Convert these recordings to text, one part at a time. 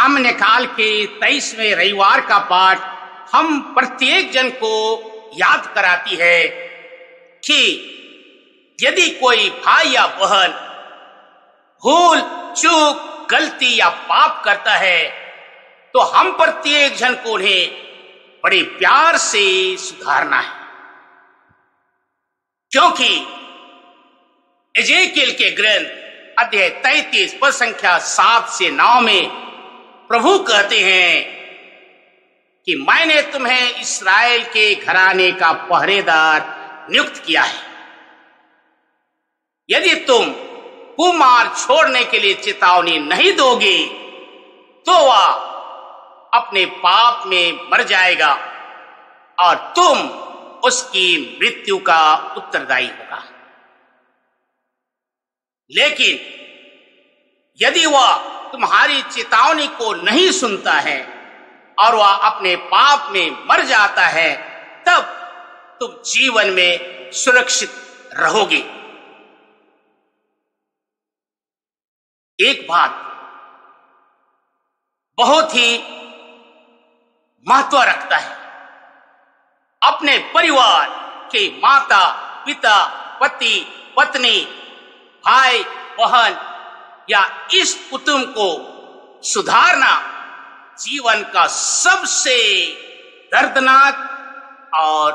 सामान्य काल के 23वें रविवार का पाठ हम प्रत्येक जन को याद कराती है कि यदि कोई भाई या बहन भूल चूक गलती या पाप करता है तो हम प्रत्येक जन को उन्हें बड़े प्यार से सुधारना है, क्योंकि एजेकिएल के ग्रंथ अध्याय 33 पद संख्या 7 से 9 में प्रभु कहते हैं कि मैंने तुम्हें इस्राएल के घराने का पहरेदार नियुक्त किया है। यदि तुम कुमार्ग छोड़ने के लिए चेतावनी नहीं दोगे तो वह अपने पाप में मर जाएगा और तुम उसकी मृत्यु का उत्तरदायी होगा। लेकिन यदि वह तुम्हारी चेतावनी को नहीं सुनता है और वह अपने पाप में मर जाता है, तब तुम जीवन में सुरक्षित रहोगे। एक बात बहुत ही महत्व रखता है, अपने परिवार के माता पिता पति पत्नी भाई बहन या इस कुटुंब को सुधारना जीवन का सबसे दर्दनाक और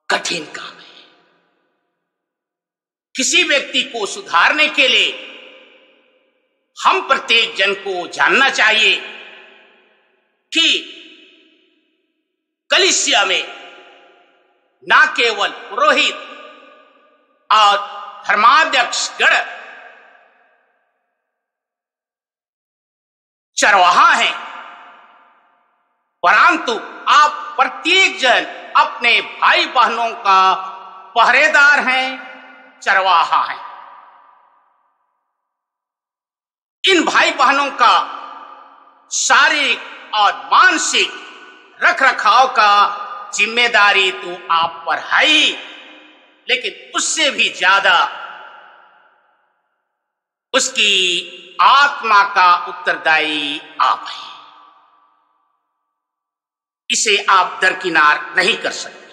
कठिन काम है। किसी व्यक्ति को सुधारने के लिए हम प्रत्येक जन को जानना चाहिए कि कलीसिया में न केवल पुरोहित और धर्माध्यक्ष गण चरवाहा हैं, परंतु आप प्रत्येक जन अपने भाई बहनों का पहरेदार हैं, चरवाहा हैं। इन भाई बहनों का शारीरिक और मानसिक रखरखाव का जिम्मेदारी तो आप पर है ही, लेकिन उससे भी ज्यादा उसकी आत्मा का उत्तरदायी आप हैं। इसे आप दरकिनार नहीं कर सकते।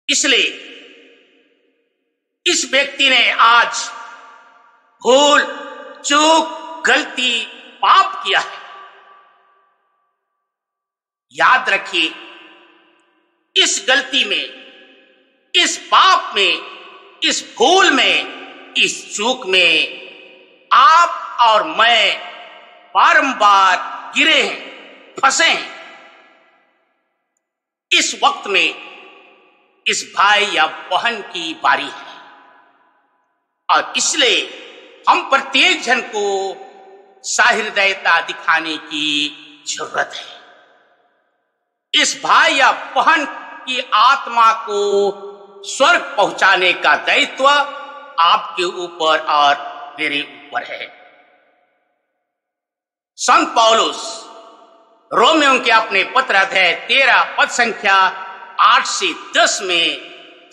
इसलिए इस व्यक्ति ने आज भूल चूक गलती पाप किया है। याद रखिए, इस गलती में, इस पाप में, इस भूल में, इस चूक में आप और मैं बारंबार गिरे हैं, फंसे हैं। इस वक्त में इस भाई या बहन की बारी है और इसलिए हम प्रत्येक जन को सहृदयता दिखाने की जरूरत है। इस भाई या बहन की आत्मा को स्वर्ग पहुंचाने का दायित्व आपके ऊपर और मेरे ऊपर है। संत पौलुस रोमियों के अपने पत्र अध्याय 13 पद संख्या 8 से 10 में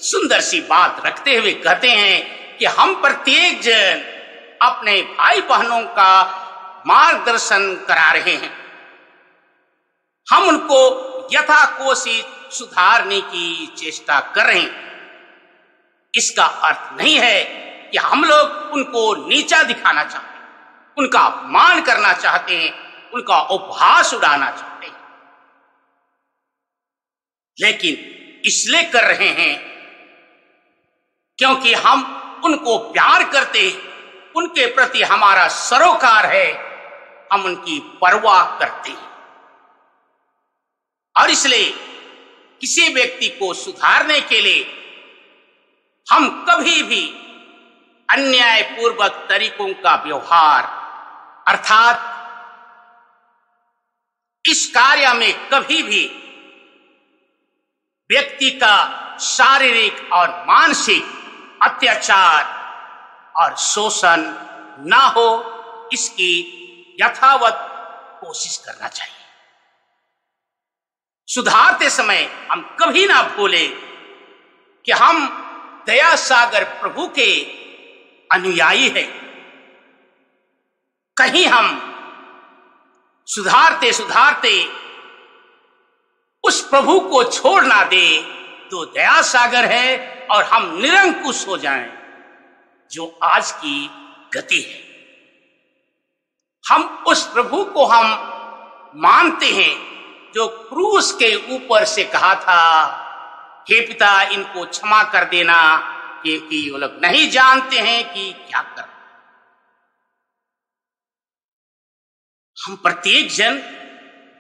सुंदर सी बात रखते हुए कहते हैं कि हम प्रत्येक जन अपने भाई बहनों का मार्गदर्शन करा रहे हैं। हम उनको यथाकोशित सुधारने की चेष्टा कर रहे हैं। इसका अर्थ नहीं है कि हम लोग उनको नीचा दिखाना चाहते हैं, उनका अपमान करना चाहते हैं, उनका उपहास उड़ाना चाहते हैं, लेकिन इसलिए कर रहे हैं क्योंकि हम उनको प्यार करते हैं, उनके प्रति हमारा सरोकार है, हम उनकी परवाह करते हैं। और इसलिए किसी व्यक्ति को सुधारने के लिए हम कभी भी अन्यायपूर्वक तरीकों का व्यवहार अर्थात इस कार्य में कभी भी व्यक्ति का शारीरिक और मानसिक अत्याचार और शोषण ना हो, इसकी यथावत कोशिश करना चाहिए। सुधारते समय हम कभी ना भूले कि हम दया सागर प्रभु के अनुयायी हैं, कहीं हम सुधारते सुधारते उस प्रभु को छोड़ ना दे तो दया सागर है और हम निरंकुश हो जाएं, जो आज की गति है। हम उस प्रभु को हम मानते हैं जो क्रूस के ऊपर से कहा था, हे पिता इनको क्षमा कर देना क्योंकि वो लोग नहीं जानते हैं कि क्या कर। हम प्रत्येक जन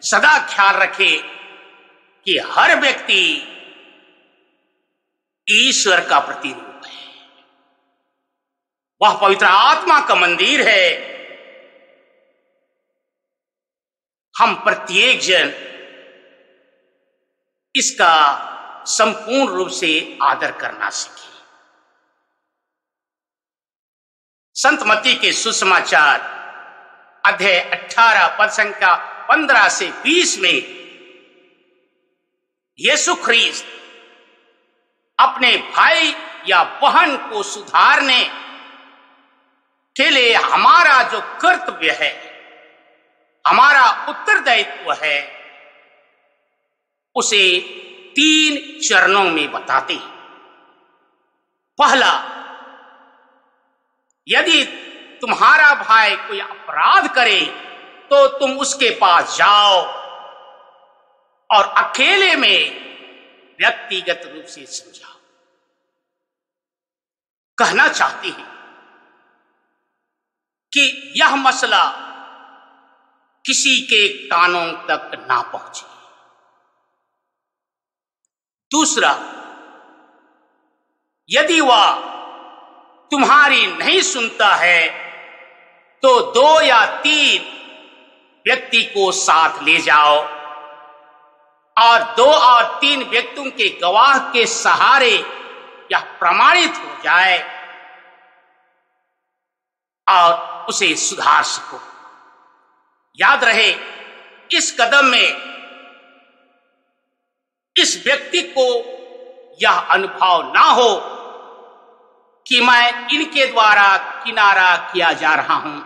सदा ख्याल रखे कि हर व्यक्ति ईश्वर का प्रतिरूप है, वह पवित्र आत्मा का मंदिर है। हम प्रत्येक जन इसका संपूर्ण रूप से आदर करना सीखें। संत मत्ती के सुसमाचार अध्याय 18 पद संख्या 15 से 20 में यीशु ख्रीस्त अपने भाई या बहन को सुधारने के लिए हमारा जो कर्तव्य है, हमारा उत्तरदायित्व है, उसे 3 चरणों में बताते हैं। पहला, यदि तुम्हारा भाई कोई अपराध करे तो तुम उसके पास जाओ और अकेले में व्यक्तिगत रूप से समझाओ। कहना चाहते हैं कि यह मसला किसी के कानों तक ना पहुंचे। दूसरा, यदि वह तुम्हारी नहीं सुनता है तो 2 या 3 व्यक्ति को साथ ले जाओ और 2 और 3 व्यक्तियों के गवाह के सहारे यह प्रमाणित हो जाए और उसे सुधार सको। याद रहे, इस कदम में इस व्यक्ति को यह अनुभव ना हो कि मैं इनके द्वारा किनारा किया जा रहा हूं,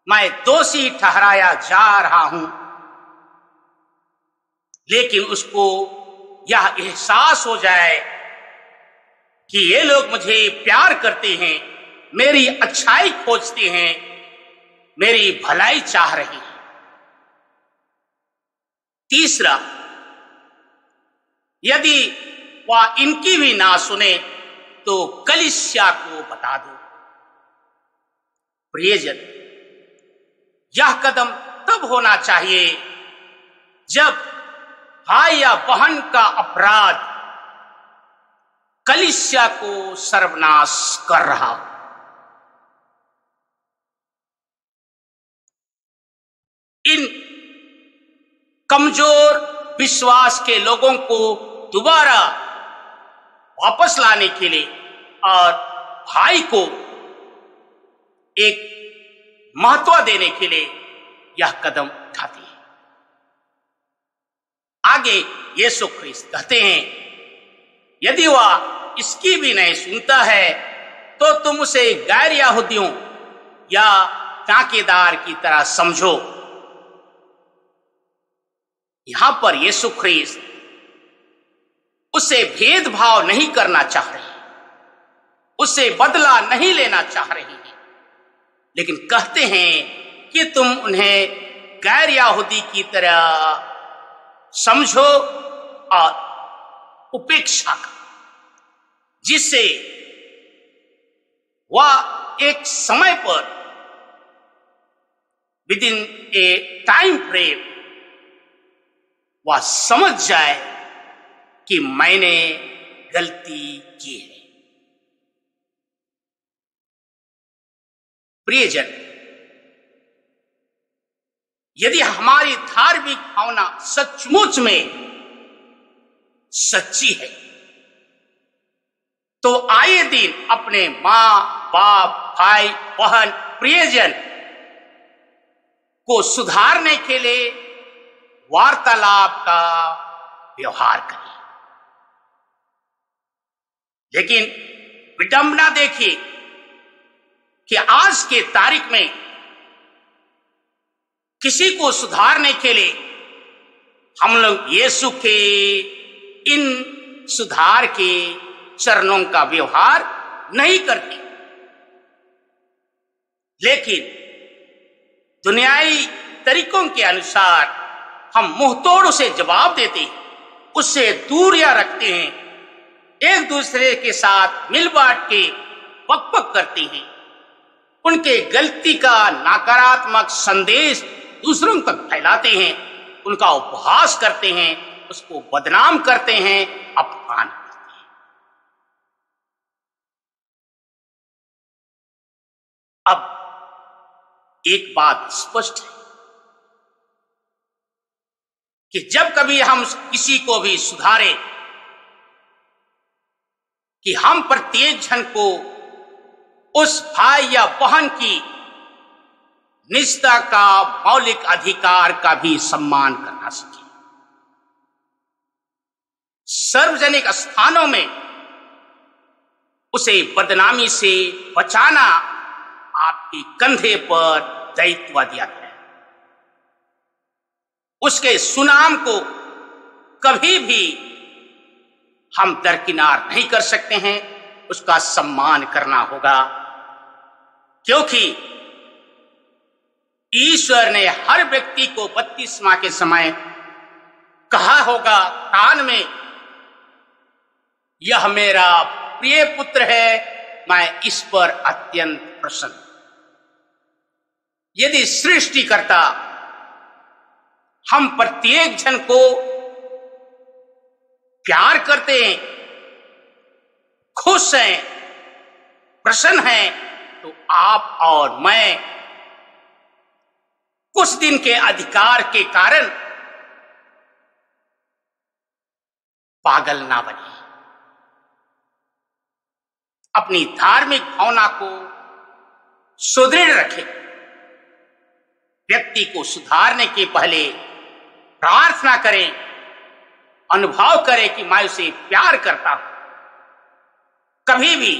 मैं दोषी ठहराया जा रहा हूं, लेकिन उसको यह एहसास हो जाए कि ये लोग मुझे प्यार करते हैं, मेरी अच्छाई खोजते हैं, मेरी भलाई चाह रहे हैं। तीसरा, यदि वह इनकी भी ना सुने तो कलीसिया को बता दो। प्रियजन, यह कदम तब होना चाहिए जब भाई या बहन का अपराध कलीसिया को सर्वनाश कर रहा हो। इन कमजोर विश्वास के लोगों को दोबारा वापस लाने के लिए और भाई को एक महत्व देने के लिए यह कदम उठाती है। आगे यीशु ख्रीस्त कहते हैं, यदि वह इसकी भी नहीं सुनता है तो तुम उसे गैर यहूदियों या टांकेदार की तरह समझो। यहां पर यीशु ख्रीस्त उससे भेदभाव नहीं करना चाह रहे, उससे बदला नहीं लेना चाह रहे हैं, लेकिन कहते हैं कि तुम उन्हें गैर यहूदी की तरह समझो और उपेक्षा करो, जिससे वह एक समय पर with in A time frame वह समझ जाए कि मैंने गलती की है। प्रियजन, यदि हमारी धार्मिक भावना सचमुच में सच्ची है तो आए दिन अपने मां बाप भाई बहन प्रियजन को सुधारने के लिए वार्तालाप का व्यवहार करें। लेकिन विडंबना देखिए, कि आज के तारीख में किसी को सुधारने के लिए हम लोग यीशु के इन सुधार के चरणों का व्यवहार नहीं करते, लेकिन दुनियाई तरीकों के अनुसार हम मुंहतोड़ उसे जवाब देते हैं, उससे दूरियां रखते हैं, एक दूसरे के साथ मिल बांट के पक करते हैं, उनके गलती का नकारात्मक संदेश दूसरों तक फैलाते हैं, उनका उपहास करते हैं, उसको बदनाम करते हैं, अपमान करते हैं। अब एक बात स्पष्ट है कि जब कभी हम किसी को भी सुधारे कि हम प्रत्येक जन को उस भाई या बहन की निजता का मौलिक अधिकार का भी सम्मान करना सीखें। सार्वजनिक स्थानों में उसे बदनामी से बचाना आपके कंधे पर दायित्व दिया गया है। उसके सुनाम को कभी भी हम दरकिनार नहीं कर सकते हैं, उसका सम्मान करना होगा, क्योंकि ईश्वर ने हर व्यक्ति को बपतिस्मा के समय कहा होगा कान में, यह मेरा प्रिय पुत्र है, मैं इस पर अत्यंत प्रसन्न। यदि सृष्टिकर्ता हम प्रत्येक जन को प्यार करते हैं, खुश हैं, प्रसन्न हैं, तो आप और मैं कुछ दिन के अधिकार के कारण पागल ना बने। अपनी धार्मिक भावना को सुदृढ़ रखें। व्यक्ति को सुधारने के पहले प्रार्थना करें, अनुभव करें कि मैं उसे प्यार करता हूं। कभी भी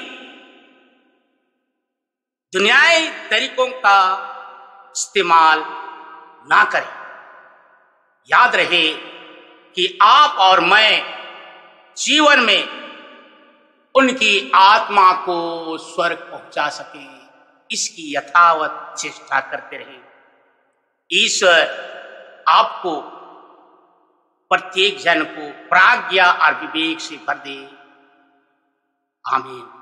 दुनियाई तरीकों का इस्तेमाल ना करें। याद रहे कि आप और मैं जीवन में उनकी आत्मा को स्वर्ग पहुंचा सके, इसकी यथावत चेष्टा करते रहे। ईश्वर आपको प्रत्येक जन को प्राज्ञा और विवेक से भर दे। आमीन।